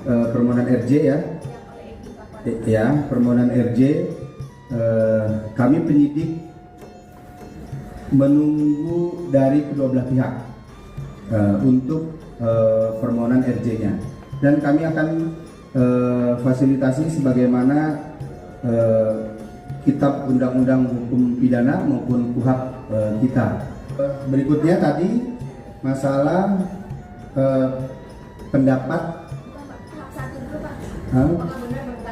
permohonan RJ ya. Ya, permohonan RJ, kami penyidik menunggu dari kedua belah pihak untuk permohonan RJ-nya, dan kami akan fasilitasi sebagaimana Kitab Undang-Undang Hukum Pidana maupun KUHP kita. Berikutnya tadi masalah pendapat.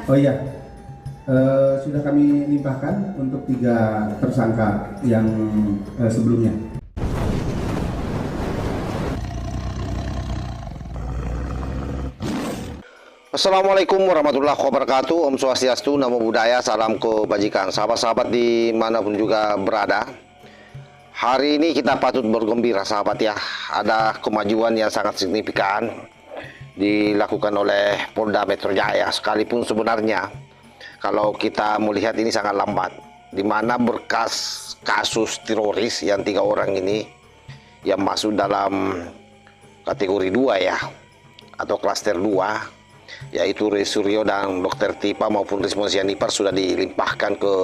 Oh iya, sudah kami limpahkan untuk 3 tersangka yang sebelumnya. Assalamualaikum warahmatullahi wabarakatuh. Om Swastiastu, Namo Buddhaya, salam kebajikan. Sahabat-sahabat dimanapun juga berada, hari ini kita patut bergembira sahabat ya. Ada kemajuan yang sangat signifikan dilakukan oleh Polda Metro Jaya, sekalipun sebenarnya kalau kita melihat ini sangat lambat, di mana berkas kasus teroris yang 3 orang ini yang masuk dalam kategori 2 ya, atau klaster 2, yaitu Suryo dan Dr. Tipa maupun Rismon Sianipar sudah dilimpahkan ke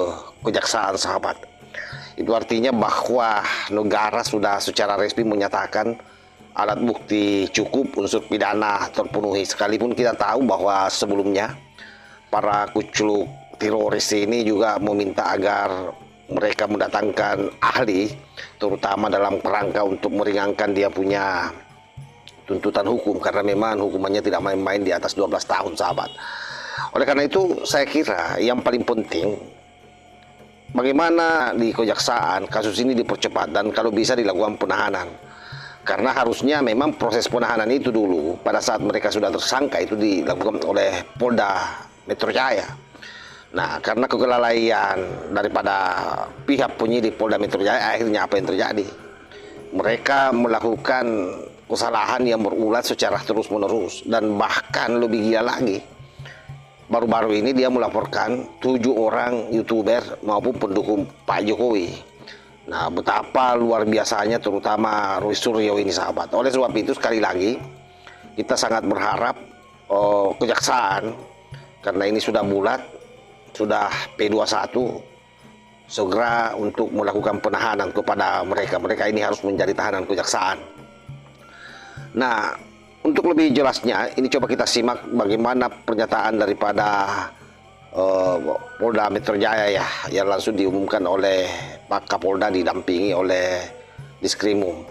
kejaksaan sahabat. Itu artinya bahwa negara sudah secara resmi menyatakan alat bukti cukup, unsur pidana terpenuhi, sekalipun kita tahu bahwa sebelumnya para kucluk teroris ini juga meminta agar mereka mendatangkan ahli, terutama dalam kerangka untuk meringankan dia punya tuntutan hukum, karena memang hukumannya tidak main-main, di atas 12 tahun sahabat. Oleh karena itu saya kira yang paling penting bagaimana di kejaksaan kasus ini dipercepat dan kalau bisa dilakukan penahanan, karena harusnya memang proses penahanan itu dulu pada saat mereka sudah tersangka itu dilakukan oleh Polda Metro Jaya. Nah, karena kelalaian daripada pihak penyidik Polda Metro Jaya, akhirnya apa yang terjadi? Mereka melakukan kesalahan yang berulang secara terus-menerus, dan bahkan lebih gila lagi, baru-baru ini dia melaporkan 7 orang YouTuber maupun pendukung Pak Jokowi. Nah, betapa luar biasanya terutama Roy Suryo ini sahabat. Oleh sebab itu sekali lagi kita sangat berharap kejaksaan, karena ini sudah bulat, sudah P21, segera untuk melakukan penahanan kepada mereka. Mereka ini harus menjadi tahanan kejaksaan. Nah, untuk lebih jelasnya ini coba kita simak bagaimana pernyataan daripada Polda Metro Jaya ya, yang langsung diumumkan oleh Pak Kapolda didampingi oleh Diskrimum.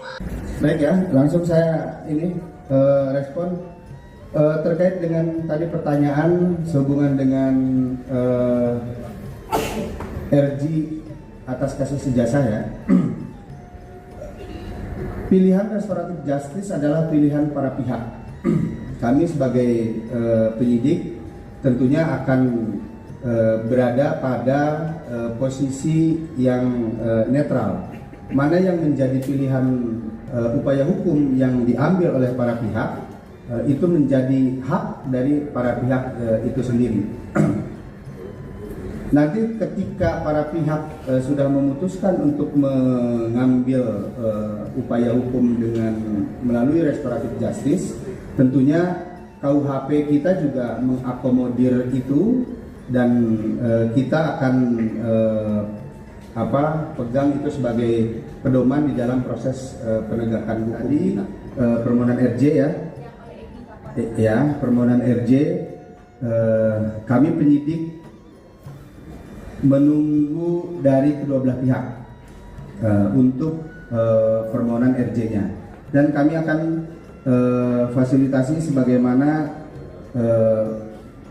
Baik ya, langsung saya ini respon terkait dengan tadi pertanyaan sehubungan dengan RJ atas kasus ijazah ya. Pilihan restoratif justice adalah pilihan para pihak. Kami sebagai penyidik tentunya akan berada pada posisi yang netral. Mana yang menjadi pilihan upaya hukum yang diambil oleh para pihak, itu menjadi hak dari para pihak itu sendiri. Nanti ketika para pihak sudah memutuskan untuk mengambil upaya hukum dengan melalui restoratif justice, tentunya KUHP kita juga mengakomodir itu, dan kita akan pegang itu sebagai pedoman di dalam proses penegakan hukum. Tadi permohonan RJ ya, permohonan RJ, kami penyidik menunggu dari kedua belah pihak untuk permohonan RJ-nya, dan kami akan fasilitasi sebagaimana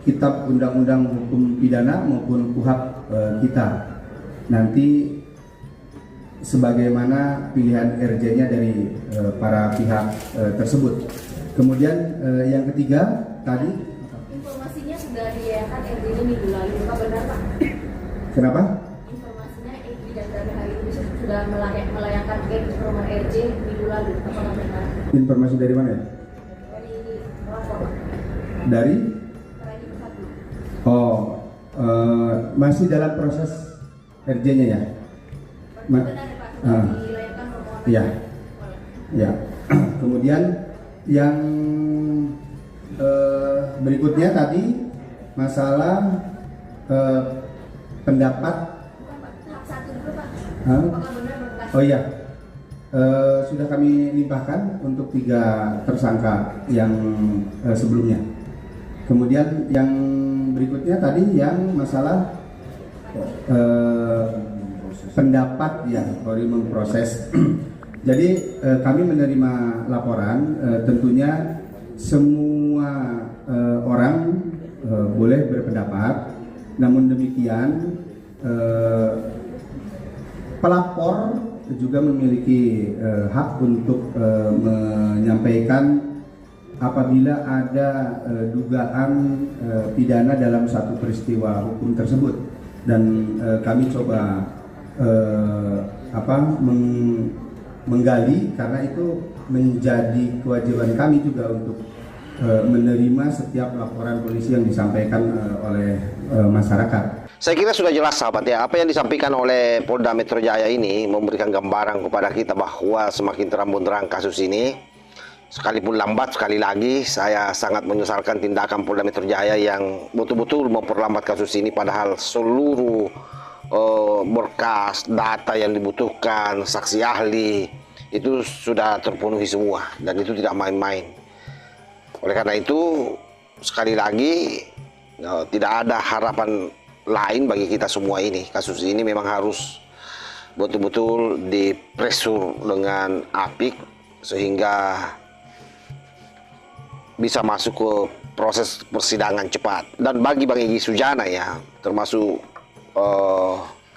Kitab Undang-Undang Hukum Pidana maupun KUHP kita. Nanti sebagaimana pilihan RJ-nya dari para pihak tersebut. Kemudian yang ketiga tadi, informasinya sudah dilayangkan RJ-nya minggu lalu, Pak, benar Pak? kenapa? Informasinya dan dari hari ini sudah melayangkan permohonan RJ minggu lalu, apakah benar? Informasi dari mana ya? Dari lapor Pak. Dari? Radio 1. Oh, masih dalam proses RJ-nya ya? Benar ya Pak, sudah dilayangkan permohonan. Iya. Ya. Kemudian yang berikutnya tadi masalah pendapat. Bukan, Pak. Tahap 1 dulu, Pak. Hah? Apakah benar berkas? Oh iya, sudah kami limpahkan untuk 3 tersangka yang sebelumnya. Kemudian yang berikutnya tadi yang masalah pendapat ya, baru memproses. Jadi kami menerima laporan, tentunya semua orang boleh berpendapat. Namun demikian pelapor juga memiliki hak untuk menyampaikan apabila ada dugaan pidana dalam satu peristiwa hukum tersebut, dan kami coba menggali, karena itu menjadi kewajiban kami juga untuk menerima setiap laporan polisi yang disampaikan oleh masyarakat. Saya kira sudah jelas sahabat ya, apa yang disampaikan oleh Polda Metro Jaya ini memberikan gambaran kepada kita bahwa semakin terang-benderang kasus ini. Sekalipun lambat, sekali lagi saya sangat menyesalkan tindakan Polda Metro Jaya yang betul-betul memperlambat kasus ini, padahal seluruh berkas, data yang dibutuhkan, saksi ahli itu sudah terpenuhi semua, dan itu tidak main-main. Oleh karena itu, sekali lagi tidak ada harapan lain bagi kita semua ini. Kasus ini memang harus betul-betul dipresur dengan apik sehingga bisa masuk ke proses persidangan cepat. Dan bagi Bang Egy Sujana ya, termasuk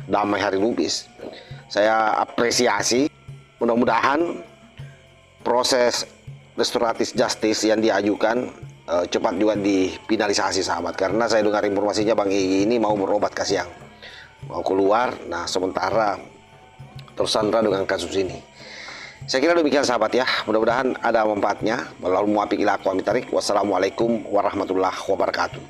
Damai Hari Lubis, saya apresiasi. Mudah-mudahan proses restoratif justice yang diajukan cepat juga difinalisasi sahabat, karena saya dengar informasinya Bang Egy ini mau berobat ke siang, mau keluar. Nah, sementara tersandra dengan kasus ini. Saya kira demikian sahabat ya, mudah-mudahan ada manfaatnya. Wassalamualaikum warahmatullahi wabarakatuh.